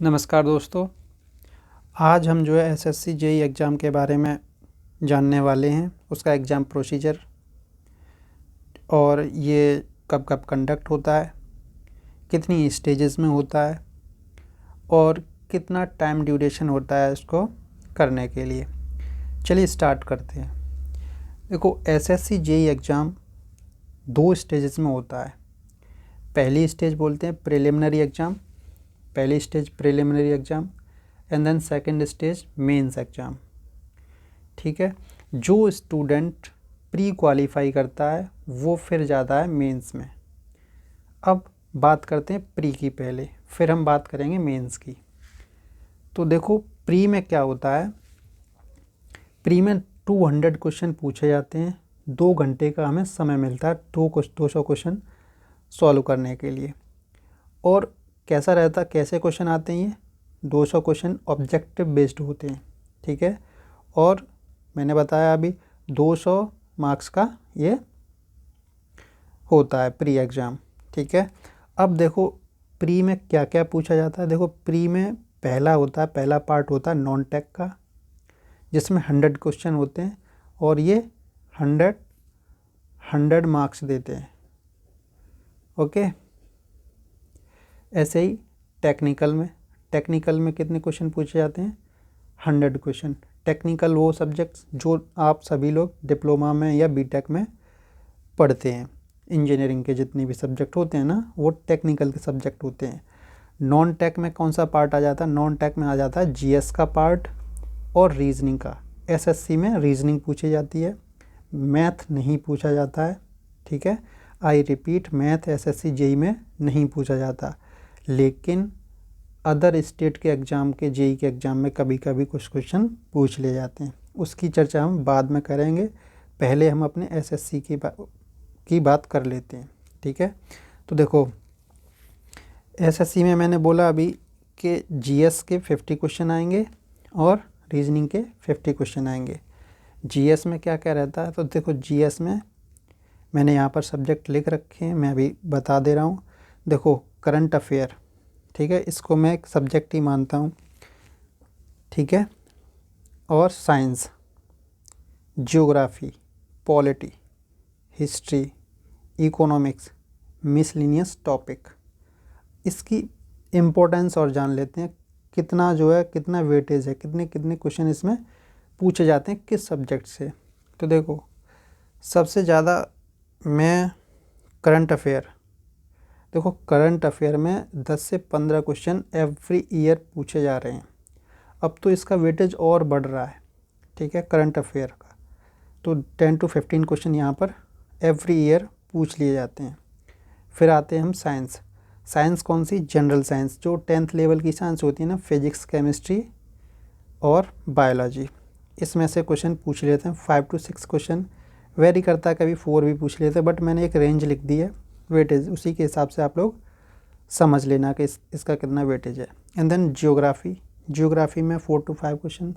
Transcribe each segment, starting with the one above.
नमस्कार दोस्तों। आज हम जो है एसएससी जेई एग्ज़ाम के बारे में जानने वाले हैं, उसका एग्ज़ाम प्रोसीजर और ये कब कब कंडक्ट होता है, कितनी स्टेजेस में होता है और कितना टाइम ड्यूरेशन होता है इसको करने के लिए। चलिए स्टार्ट करते हैं। देखो, एसएससी जेई एग्ज़ाम 2 स्टेजेस में होता है। पहली स्टेज बोलते हैं प्रिलिमिनरी एग्ज़ाम, पहली stage preliminary exam and then second stage mains exam. ठीक है, जो स्टूडेंट प्री क्वालिफाई करता है वो फिर जाता है मेंस में। अब बात करते हैं प्री की पहले, फिर हम बात करेंगे मेंस की। तो देखो, प्री में क्या होता है, प्री में 200 क्वेश्चन पूछे जाते हैं। 2 घंटे का हमें समय मिलता है 200 क्वेश्चन सॉल्व करने के लिए। और कैसा रहता, कैसे क्वेश्चन आते हैं, ये 200 क्वेश्चन ऑब्जेक्टिव बेस्ड होते हैं। ठीक है, और मैंने बताया अभी 200 मार्क्स का ये होता है प्री एग्ज़ाम। ठीक है, अब देखो प्री में क्या क्या पूछा जाता है। देखो, प्री में पहला पार्ट होता है नॉन टेक का, जिसमें 100 क्वेश्चन होते हैं और ये 100 मार्क्स देते हैं। ओके, ऐसे ही टेक्निकल में कितने क्वेश्चन पूछे जाते हैं, 100 क्वेश्चन। टेक्निकल वो सब्जेक्ट्स जो आप सभी लोग डिप्लोमा में या बीटेक में पढ़ते हैं, इंजीनियरिंग के जितने भी सब्जेक्ट होते हैं ना, वो टेक्निकल के सब्जेक्ट होते हैं। नॉन टेक में कौन सा पार्ट आ जाता है, नॉन टेक में आ जाता है जीएस का पार्ट और रीजनिंग का। एसएससी में रीजनिंग पूछी जाती है, मैथ नहीं पूछा जाता है। ठीक है, I repeat, math SSC JE में नहीं पूछा जाता, लेकिन अदर स्टेट के एग्ज़ाम के जेई के एग्ज़ाम में कभी कभी कुछ क्वेश्चन पूछ ले जाते हैं। उसकी चर्चा हम बाद में करेंगे, पहले हम अपने एसएससी की बात कर लेते हैं। ठीक है, तो देखो एसएससी में मैंने बोला अभी कि जीएस के 50 क्वेश्चन आएंगे और रीजनिंग के 50 क्वेश्चन आएंगे। जीएस में क्या क्या रहता है, तो देखो जीएस में मैंने यहाँ पर सब्जेक्ट लिख रखे हैं, मैं अभी बता दे रहा हूँ। देखो, करंट अफेयर, ठीक है, इसको मैं एक सब्जेक्ट ही मानता हूँ। ठीक है, और science, geography, polity, history, economics, miscellaneous topic. इसकी इम्पोर्टेंस और जान लेते हैं, कितना जो है, कितना वेटेज है, कितने कितने क्वेश्चन इसमें पूछे जाते हैं किस सब्जेक्ट से। तो देखो, सबसे ज़्यादा मैं करंट अफेयर, देखो करंट अफेयर में 10 से 15 क्वेश्चन एवरी ईयर पूछे जा रहे हैं। अब तो इसका वेटेज और बढ़ रहा है। ठीक है, करंट अफेयर का तो 10 to 15 क्वेश्चन यहाँ पर एवरी ईयर पूछ लिए जाते हैं। फिर आते हैं हम साइंस कौन सी, जनरल साइंस, जो 10th लेवल की साइंस होती है ना, फिजिक्स, केमिस्ट्री और बायोलॉजी। इसमें से क्वेश्चन पूछ लेते हैं 5 to 6 क्वेश्चन, वेरी करता है, कभी 4 भी पूछ लेते हैं, बट मैंने एक रेंज लिख दी है वेटेज, उसी के हिसाब से आप लोग समझ लेना कि इसका कितना वेटेज है। एंड देन ज्योग्राफी में 4 to 5 क्वेश्चन,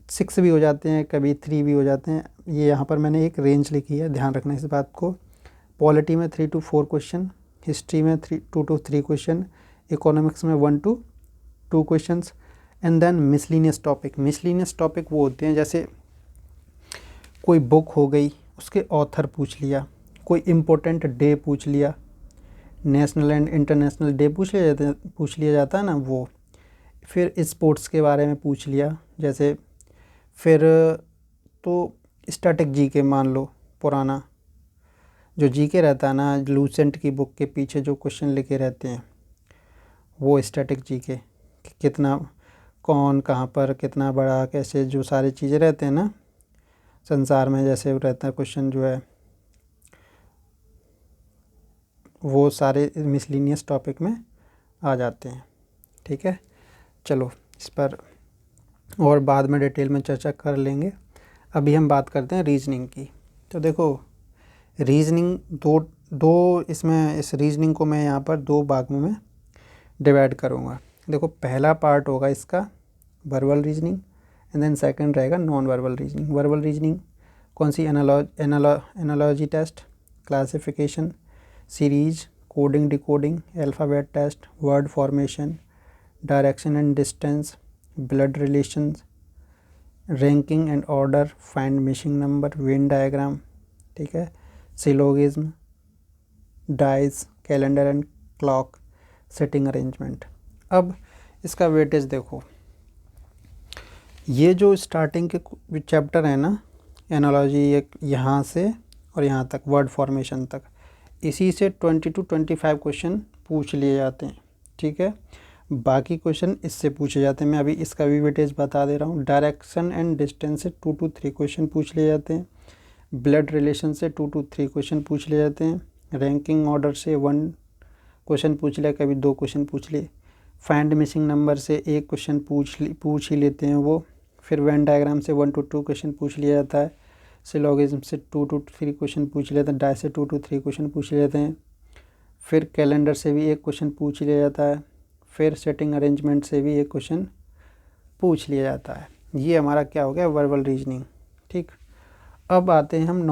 6 भी हो जाते हैं, कभी 3 भी हो जाते हैं। ये यहाँ पर मैंने एक रेंज लिखी है, ध्यान रखना इस बात को। पॉलिटी में 3 to 4 क्वेश्चन, हिस्ट्री में 2 to 3 क्वेश्चन, इकोनॉमिक्स में 1 to 2 question. And then miscellaneous topic वो होते हैं, जैसे कोई बुक हो गई, उसके ऑथर पूछ लिया, कोई इम्पोर्टेंट डे पूछ लिया, नेशनल एंड इंटरनेशनल डे पूछ लिया जाता है ना वो। फिर स्पोर्ट्स के बारे में पूछ लिया, जैसे फिर तो स्टैटिक जीके मान लो, पुराना जो जीके रहता है ना, लूसेंट की बुक के पीछे जो क्वेश्चन लिखे रहते हैं, वो स्टैटिक जीके, कितना, कौन, कहाँ पर, कितना बड़ा, कैसे, जो सारी चीज़ें रहते हैं ना संसार में, जैसे रहता है क्वेश्चन जो है, वो सारे मिसलिनियस टॉपिक में आ जाते हैं। ठीक है, चलो इस पर और बाद में डिटेल में चर्चा कर लेंगे। अभी हम बात करते हैं रीजनिंग की। तो देखो, रीजनिंग दो इसमें, इस रीजनिंग को मैं यहाँ पर 2 भागों में डिवाइड करूँगा। देखो, पहला पार्ट होगा इसका verbal reasoning and then second रहेगा non verbal reasoning. Verbal reasoning कौन सी, analogy test, classification, series, coding decoding, alphabet test, word formation, direction and distance, blood relations, ranking and order, find missing number, Venn diagram, ठीक है, syllogism, dice, calendar and clock, setting arrangement. अब इसका weightage देखो, ये जो starting के chapter है ना, एनालॉजी, एक यहाँ से और यहाँ तक वर्ड फॉर्मेशन तक, इसी से 20 to 25 क्वेश्चन पूछ लिए जाते हैं, ठीक है। बाकी क्वेश्चन इससे पूछे जाते हैं। मैं अभी इसका भी वेटेज बता दे रहा हूँ। डायरेक्शन एंड डिस्टेंस से 2 to 3 क्वेश्चन पूछ लिए जाते हैं। ब्लड रिलेशन से 2 to 3 क्वेश्चन पूछ लिए जाते हैं। रैंकिंग ऑर्डर से 1 क्वेश्चन पूछ लिया, कभी 2 क्वेश्चन पूछ लिए। फाइंड मिसिंग नंबर से 1 क्वेश्चन पूछ ही लेते हैं वो। फिर वेन डायग्राम से 1 to 2 क्वेश्चन पूछ लिया जाता है। सिलोगिज्म से 2 to 3 क्वेश्चन पूछ लेते हैं। डाई से 2 to 3 क्वेश्चन पूछ लेते हैं। फिर कैलेंडर से भी 1 क्वेश्चन पूछ लिया जाता है। फिर सेटिंग अरेंजमेंट से भी 1 क्वेश्चन पूछ लिया जाता है। ये हमारा क्या हो गया, वर्बल रीजनिंग, ठीक। अब आते हैं हम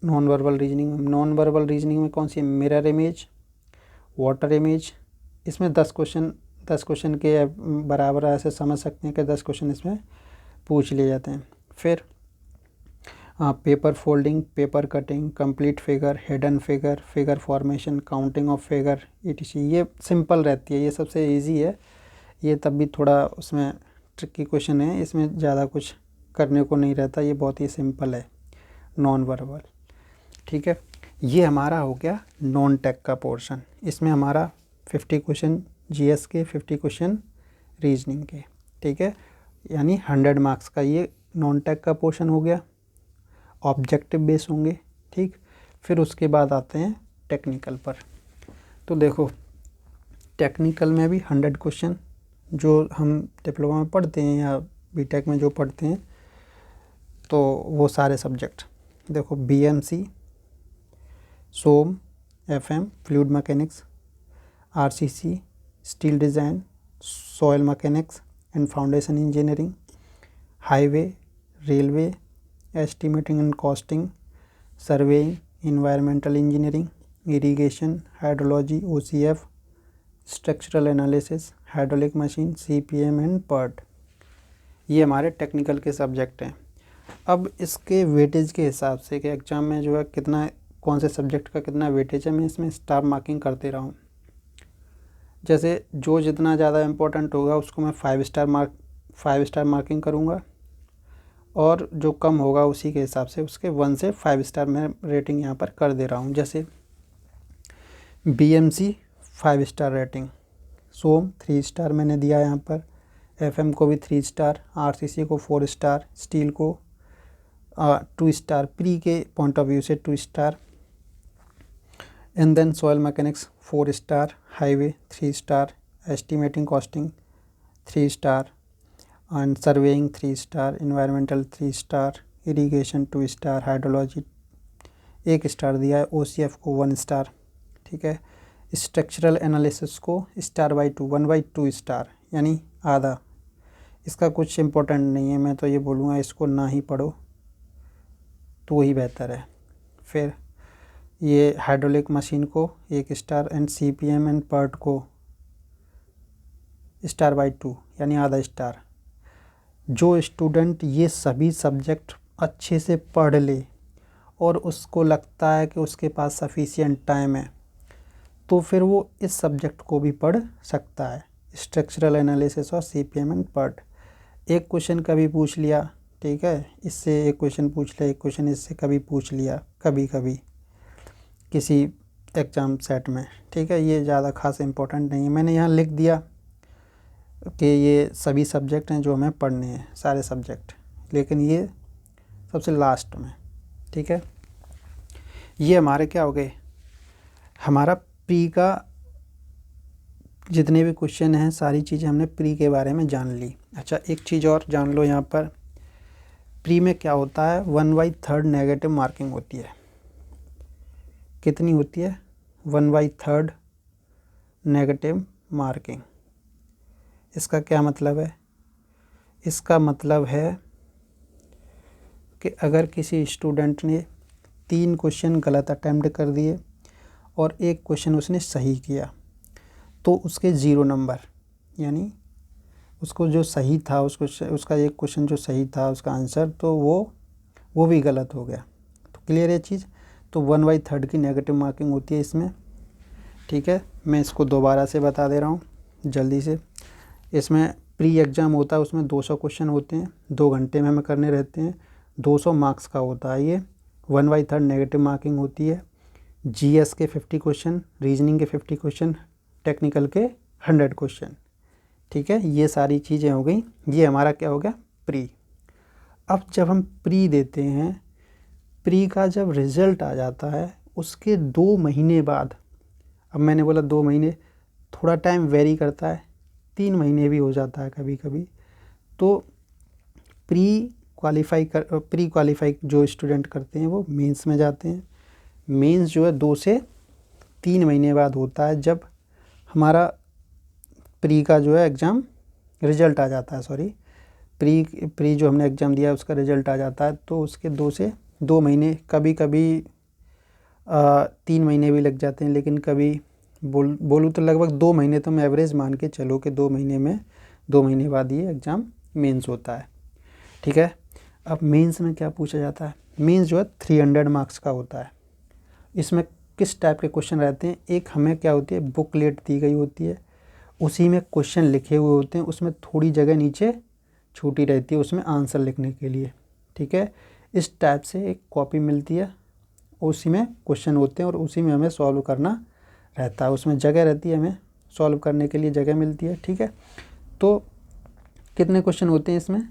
नॉन वर्बल रीजनिंग में। नॉन वर्बल रीजनिंग में कौन सी, मिरर इमेज, वाटर इमेज। इसमें 10 क्वेश्चन के बराबर ऐसे समझ सकते हैं कि 10 क्वेश्चन इसमें पूछ लिए जाते हैं। फिर paper folding, paper cutting, complete figure, hidden figure, figure formation, counting of figure, etc। ये सिंपल रहती है, ये सबसे इजी है। ये तब भी थोड़ा उसमें ट्रिकी क्वेश्चन है, इसमें ज़्यादा कुछ करने को नहीं रहता, ये बहुत ही सिंपल है नॉन वर्बल, ठीक है। ये हमारा हो गया नॉन टेक का पोर्शन। इसमें हमारा 50 क्वेश्चन जीएस के, 50 क्वेश्चन रीजनिंग के, ठीक है, यानी 100 मार्क्स का ये नॉन टेक का पोर्शन हो गया। ऑब्जेक्टिव बेस होंगे, ठीक। फिर उसके बाद आते हैं टेक्निकल पर। तो देखो, टेक्निकल में भी 100 क्वेश्चन जो हम डिप्लोमा में पढ़ते हैं या बीटेक में जो पढ़ते हैं, तो वो सारे सब्जेक्ट देखो, BMC, SOM, FM, fluid mechanics, RCC, steel design, soil mechanics and foundation engineering, highway, railway, estimating and costing, surveying, environmental engineering, irrigation, hydrology, OCF, structural analysis, hydraulic machine, CPM and PERT. ये हमारे technical के subject हैं। अब इसके weightage के हिसाब से कि एग्ज़ाम में जो है कितना, कौन से सब्जेक्ट का कितना वेटेज है, मैं इसमें स्टार मार्किंग करते रहा हूँ। जैसे जो जितना ज़्यादा इम्पोर्टेंट होगा उसको मैं 5 स्टार मार्किंग करूँगा, और जो कम होगा उसी के हिसाब से उसके 1 से 5 स्टार मैं रेटिंग यहाँ पर कर दे रहा हूँ। जैसे बीएमसी 5 स्टार रेटिंग, सोम 3 स्टार मैंने दिया यहाँ पर, एफएम को भी 3 स्टार, आरसीसी को 4 स्टार, स्टील को 2 स्टार, प्री के पॉइंट ऑफ व्यू से 2 star, and then soil mechanics 4 star, highway 3 star, estimating costing 3 star, and surveying 3 star, environmental 3 star, irrigation 2 star, hydrology 1 star दिया है, ओसीएफ को 1 star, ठीक है। Structural analysis को *2 1/2 star, यानी आधा। इसका कुछ इम्पोर्टेंट नहीं है, मैं तो ये बोलूँगा इसको ना ही पढ़ो तो ही बेहतर है। फिर ये हाइड्रोलिक मशीन को 1 star, and CPM and PERT को *2 यानी आधा स्टार। जो स्टूडेंट ये सभी सब्जेक्ट अच्छे से पढ़ ले और उसको लगता है कि उसके पास सफिशिएंट टाइम है, तो फिर वो इस सब्जेक्ट को भी पढ़ सकता है, स्ट्रक्चरल एनालिसिस और सीपीएम एंड पर्ट। एक क्वेश्चन कभी पूछ लिया, ठीक है, इससे एक क्वेश्चन पूछ लिया, एक क्वेश्चन इससे कभी पूछ लिया, कभी कभी किसी एग्ज़ाम सेट में, ठीक है, ये ज़्यादा खास इम्पोर्टेंट नहीं है। मैंने यहाँ लिख दिया कि ये सभी सब्जेक्ट हैं जो हमें पढ़ने हैं, सारे सब्जेक्ट, लेकिन ये सबसे लास्ट में, ठीक है। ये हमारे क्या हो गए, हमारा प्री का जितने भी क्वेश्चन हैं, सारी चीज़ें हमने प्री के बारे में जान ली। अच्छा, एक चीज़ और जान लो, यहाँ पर प्री में क्या होता है, 1/3 नेगेटिव मार्किंग होती है। कितनी होती है, 1/3 नेगेटिव मार्किंग। इसका क्या मतलब है, इसका मतलब है कि अगर किसी स्टूडेंट ने 3 क्वेश्चन गलत अटैम्प्ट कर दिए और 1 क्वेश्चन उसने सही किया, तो उसके 0 नंबर, यानी उसको जो सही था, उसका एक क्वेश्चन जो सही था उसका आंसर, तो वो भी गलत हो गया। तो क्लियर है चीज़। तो 1/3 की नेगेटिव मार्किंग होती है इसमें। ठीक है, मैं इसको दोबारा से बता दे रहा हूँ जल्दी से। इसमें प्री एग्ज़ाम होता है, उसमें 200 क्वेश्चन होते हैं, 2 घंटे में हमें करने रहते हैं, 200 मार्क्स का होता है ये। 1/3 नेगेटिव मार्किंग होती है। जीएस के 50 क्वेश्चन, रीजनिंग के 50 क्वेश्चन, टेक्निकल के 100 क्वेश्चन। ठीक है, ये सारी चीज़ें हो गई। ये हमारा क्या हो गया, प्री। अब जब हम प्री देते हैं, प्री का जब रिज़ल्ट आ जाता है उसके 2 महीने बाद, अब मैंने बोला 2 महीने, थोड़ा टाइम वेरी करता है, 3 महीने भी हो जाता है कभी कभी। तो प्री क्वालिफाई जो स्टूडेंट करते हैं वो मेंस में जाते हैं। मेंस जो है 2 से 3 महीने बाद होता है, जब हमारा प्री का जो है एग्ज़ाम रिज़ल्ट आ जाता है, सॉरी, प्री जो हमने एग्ज़ाम दिया उसका रिज़ल्ट आ जाता है। तो उसके 2 से 2 महीने, कभी कभी 3 महीने भी लग जाते हैं, लेकिन कभी बोलूँ तो लगभग 2 महीने तो मैं एवरेज मान के चलो कि 2 महीने बाद ये एग्ज़ाम मेंस होता है। ठीक है, अब मेंस में क्या पूछा जाता है, मेंस जो है 300 मार्क्स का होता है। इसमें किस टाइप के क्वेश्चन रहते हैं, एक हमें क्या होती है, बुकलेट दी गई होती है, उसी में क्वेश्चन लिखे हुए होते हैं, उसमें थोड़ी जगह नीचे छूटी रहती है उसमें आंसर लिखने के लिए। ठीक है, इस टाइप से एक कॉपी मिलती है, उसी में क्वेश्चन होते हैं और उसी में हमें सॉल्व करना रहता है, उसमें जगह रहती है, हमें सॉल्व करने के लिए जगह मिलती है। ठीक है, तो कितने क्वेश्चन होते हैं इसमें,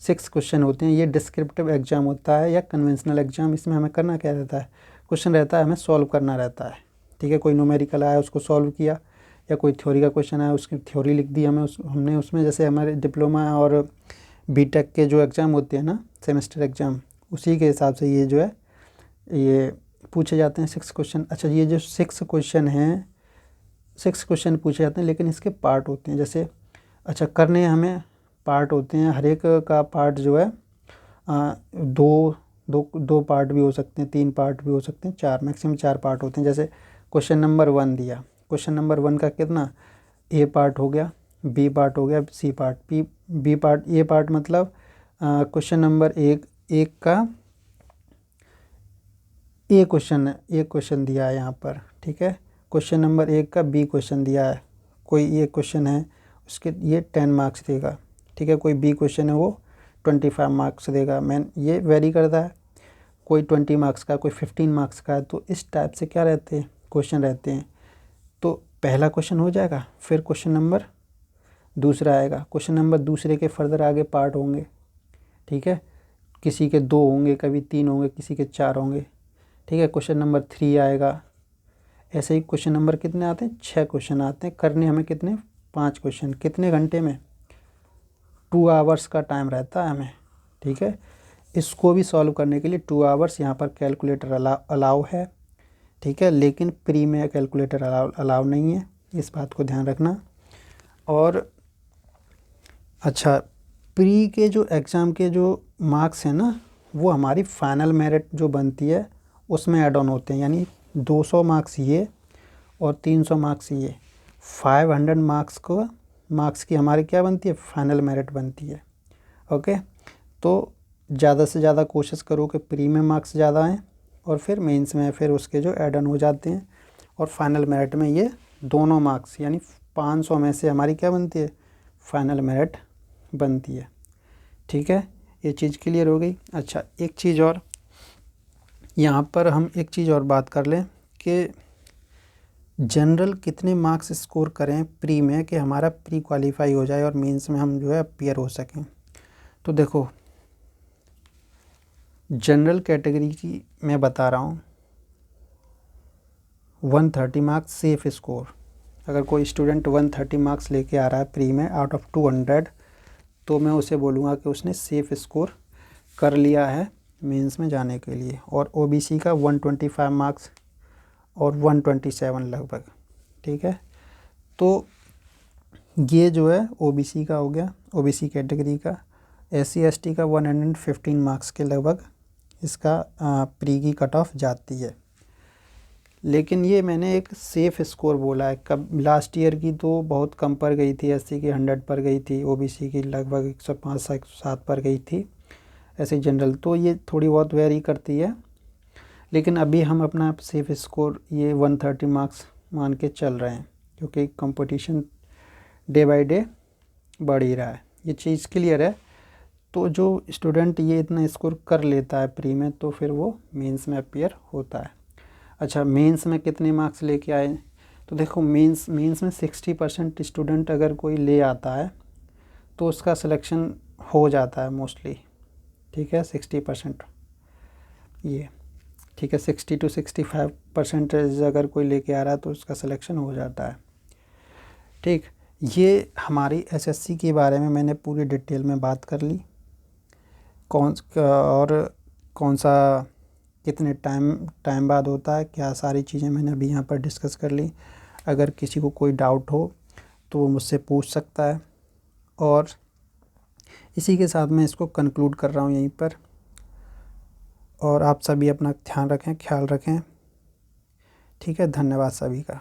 6 क्वेश्चन होते हैं। ये डिस्क्रिप्टिव एग्ज़ाम होता है या कन्वेंशनल एग्ज़ाम। इसमें हमें करना क्या रहता है, क्वेश्चन रहता है, हमें सॉल्व करना रहता है। ठीक है, कोई न्यूमेरिकल आया उसको सॉल्व किया, या कोई थ्योरी का क्वेश्चन आया उसकी थ्योरी लिख दी हमने उसमें। जैसे हमारे डिप्लोमा और बीटेक के जो एग्ज़ाम होते हैं ना, सेमेस्टर एग्ज़ाम, उसी के हिसाब से ये जो है ये पूछे जाते हैं 6 क्वेश्चन। अच्छा, ये जो 6 क्वेश्चन हैं, 6 क्वेश्चन पूछे जाते हैं, लेकिन इसके पार्ट होते हैं। जैसे अच्छा, करने हमें पार्ट होते हैं, हर एक का पार्ट जो है दो पार्ट भी हो सकते हैं, 3 पार्ट भी हो सकते हैं, 4 मैक्सिमम 4 पार्ट होते हैं। जैसे क्वेश्चन नंबर 1 दिया, क्वेश्चन नंबर 1 का कितना, ए पार्ट हो गया, बी पार्ट हो गया, सी पार्ट, बी पार्ट, ए पार्ट मतलब क्वेश्चन नंबर एक का एक क्वेश्चन दिया है यहाँ पर। ठीक है, क्वेश्चन नंबर 1 का बी क्वेश्चन दिया है, कोई एक क्वेश्चन है उसके ये 10 मार्क्स देगा। ठीक है, कोई बी क्वेश्चन है वो 25 मार्क्स देगा। ये वेरी करता है, कोई 20 मार्क्स का, कोई 15 मार्क्स का है। तो इस टाइप से क्या रहते हैं, क्वेश्चन रहते हैं। तो पहला क्वेश्चन हो जाएगा, फिर क्वेश्चन नंबर दूसरा आएगा, क्वेश्चन नंबर दूसरे के फर्दर आगे पार्ट होंगे। ठीक है, किसी के 2 होंगे, कभी 3 होंगे, किसी के 4 होंगे। ठीक है, क्वेश्चन नंबर 3 आएगा। ऐसे ही क्वेश्चन नंबर कितने आते हैं, 6 क्वेश्चन आते हैं। करने हमें कितने, 5 क्वेश्चन, कितने घंटे में, 2 आवर्स का टाइम रहता है हमें। ठीक है, इसको भी सॉल्व करने के लिए 2 आवर्स यहाँ पर कैलकुलेटर अलाउ है। ठीक है, लेकिन प्री में कैलकुलेटर अलाउ नहीं है, इस बात को ध्यान रखना। और अच्छा, प्री के जो एग्ज़ाम के जो मार्क्स हैं ना, वो हमारी फाइनल मेरिट जो बनती है उसमें ऐड ऑन होते हैं। यानी 200 मार्क्स ये और 300 मार्क्स ये, 500 मार्क्स की हमारी क्या बनती है, फाइनल मेरिट बनती है। ओके, तो ज़्यादा से ज़्यादा कोशिश करो कि प्री में मार्क्स ज़्यादा आएँ और फिर मेंस में फिर उसके जो ऐड ऑन हो जाते हैं, और फाइनल मेरिट में ये दोनों मार्क्स यानी 500 में से हमारी क्या बनती है, फाइनल मेरिट बनती है। ठीक है, ये चीज़ क्लियर हो गई। अच्छा, एक चीज़ और यहाँ पर हम एक चीज़ और बात कर लें कि जनरल कितने मार्क्स स्कोर करें प्री में कि हमारा प्री क्वालिफाई हो जाए और मेंस में हम जो है अपीयर हो सकें। तो देखो, जनरल कैटेगरी की मैं बता रहा हूँ, 130 मार्क्स सेफ स्कोर। अगर कोई स्टूडेंट 130 मार्क्स लेके आ रहा है प्री में आउट ऑफ 200, तो मैं उसे बोलूँगा कि उसने सेफ स्कोर कर लिया है मेंस में जाने के लिए। और ओबीसी का 125 मार्क्स और 127 लगभग। ठीक है, तो ये जो है ओबीसी का हो गया, ओबीसी कैटेगरी का। एससी एसटी का 115 मार्क्स के लगभग इसका प्री की कट ऑफ जाती है। लेकिन ये मैंने एक सेफ़ स्कोर बोला है। कब लास्ट ईयर की तो बहुत कम पर गई थी, एससी की 100 पर गई थी, ओबीसी की लगभग 105 से 107 पर गई थी, ऐसे जनरल तो ये थोड़ी बहुत वेरी करती है। लेकिन अभी हम अपना सेफ़ स्कोर ये 130 मार्क्स मान के चल रहे हैं, क्योंकि कंपटीशन डे बाय डे बढ़ ही रहा है, ये चीज़ क्लियर है। तो जो स्टूडेंट ये इतना स्कोर कर लेता है प्री में, तो फिर वो मेंस में अपीयर होता है। अच्छा, मेंस में कितने मार्क्स लेके आए? तो देखो मेंस में 60% स्टूडेंट अगर कोई ले आता है तो उसका सिलेक्शन हो जाता है मोस्टली, ठीक है, 60% ये, ठीक है, 60 to 65% अगर कोई लेके आ रहा है तो उसका सिलेक्शन हो जाता है। ठीक, ये हमारी एसएससी के बारे में मैंने पूरी डिटेल में बात कर ली, कौन सा कितने टाइम बाद होता है, क्या सारी चीज़ें मैंने अभी यहाँ पर डिस्कस कर ली। अगर किसी को कोई डाउट हो तो वो मुझसे पूछ सकता है। और इसी के साथ मैं इसको कंक्लूड कर रहा हूँ यहीं पर। और आप सभी अपना ध्यान रखें, ख्याल रखें। ठीक है, धन्यवाद सभी का।